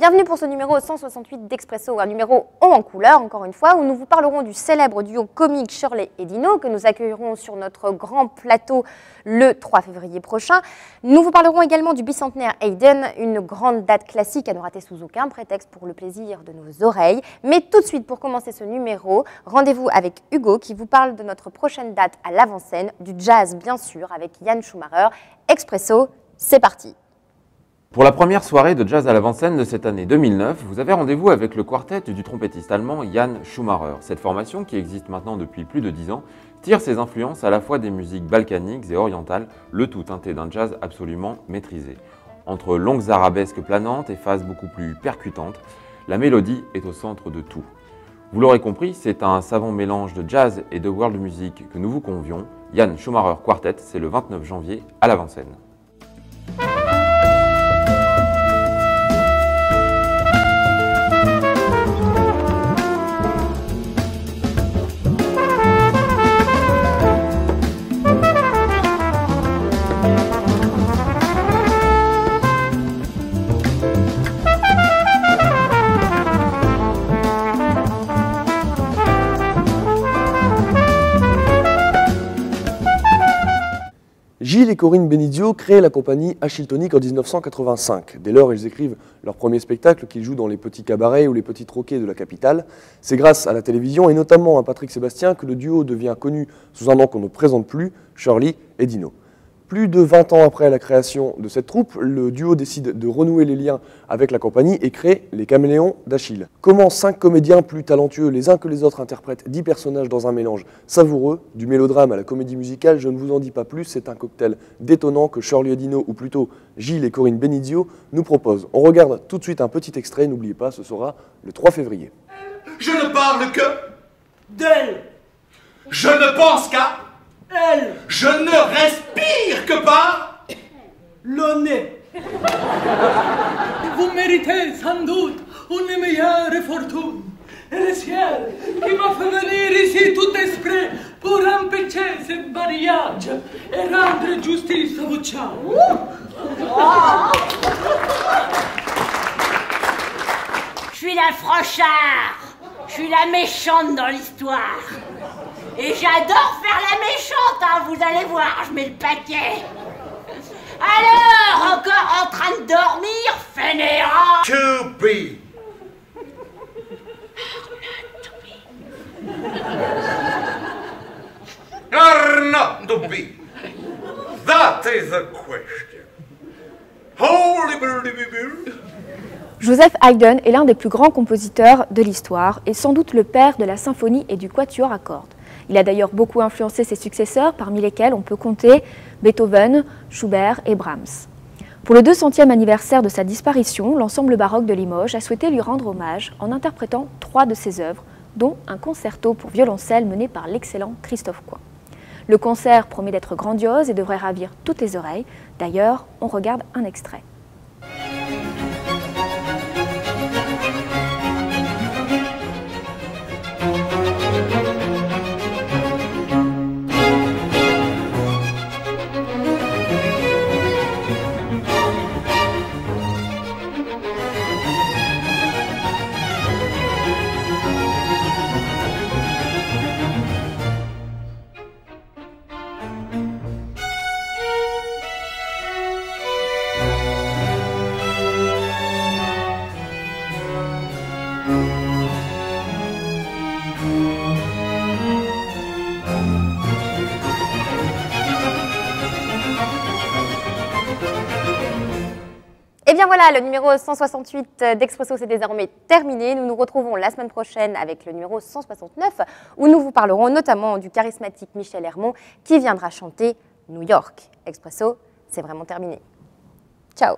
Bienvenue pour ce numéro 168 d'Expresso, un numéro haut en couleur, encore une fois, où nous vous parlerons du célèbre duo comique Shirley et Dino, que nous accueillerons sur notre grand plateau le 3 février prochain. Nous vous parlerons également du bicentenaire Haydn, une grande date classique à ne rater sous aucun prétexte pour le plaisir de nos oreilles. Mais tout de suite, pour commencer ce numéro, rendez-vous avec Hugo qui vous parle de notre prochaine date à l'avant-scène, du jazz bien sûr, avec Yann Schumacher. Expresso, c'est parti! Pour la première soirée de jazz à l'avant-scène de cette année 2009, vous avez rendez-vous avec le quartet du trompettiste allemand Yann Schumacher. Cette formation, qui existe maintenant depuis plus de 10 ans, tire ses influences à la fois des musiques balkaniques et orientales, le tout teinté d'un jazz absolument maîtrisé. Entre longues arabesques planantes et phases beaucoup plus percutantes, la mélodie est au centre de tout. Vous l'aurez compris, c'est un savant mélange de jazz et de world music que nous vous convions. Yann Schumacher Quartet, c'est le 29 janvier à l'avant-scène. Gilles et Corinne Benizio créent la compagnie Achille Tonic en 1985. Dès lors, ils écrivent leur premier spectacle qu'ils jouent dans les petits cabarets ou les petits troquets de la capitale. C'est grâce à la télévision et notamment à Patrick Sébastien que le duo devient connu sous un nom qu'on ne présente plus, Shirley et Dino. Plus de 20 ans après la création de cette troupe, le duo décide de renouer les liens avec la compagnie et crée les Caméléons d'Achille. Comment 5 comédiens plus talentueux les uns que les autres interprètent 10 personnages dans un mélange savoureux, du mélodrame à la comédie musicale, je ne vous en dis pas plus, c'est un cocktail détonnant que Shirley et Dino, ou plutôt Gilles et Corinne Benizio, nous proposent. On regarde tout de suite un petit extrait, n'oubliez pas, ce sera le 3 février. Je ne parle que d'elle. Je ne pense qu'à elle. Je ne respire que par le nez. Vous méritez sans doute une meilleure fortune. Et le ciel qui m'a fait venir ici tout exprès pour empêcher ce mariage et rendre justice à vos charmes. Je suis la franchard. Je suis la méchante dans l'histoire. Et j'adore faire la méchante, hein, vous allez voir, je mets le paquet. Alors, encore en train de dormir, fainéant? To be. Or not to be. That is the question. Holy birdie. Joseph Haydn est l'un des plus grands compositeurs de l'histoire et sans doute le père de la symphonie et du quatuor à cordes. Il a d'ailleurs beaucoup influencé ses successeurs, parmi lesquels on peut compter Beethoven, Schubert et Brahms. Pour le 200e anniversaire de sa disparition, l'ensemble baroque de Limoges a souhaité lui rendre hommage en interprétant 3 de ses œuvres, dont un concerto pour violoncelle mené par l'excellent Christophe Coin. Le concert promet d'être grandiose et devrait ravir toutes les oreilles. D'ailleurs, on regarde un extrait. Et bien voilà, le numéro 168 d'Expresso c'est désormais terminé. Nous nous retrouvons la semaine prochaine avec le numéro 169 où nous vous parlerons notamment du charismatique Michel Hermont qui viendra chanter New York. Expresso, c'est vraiment terminé. Ciao!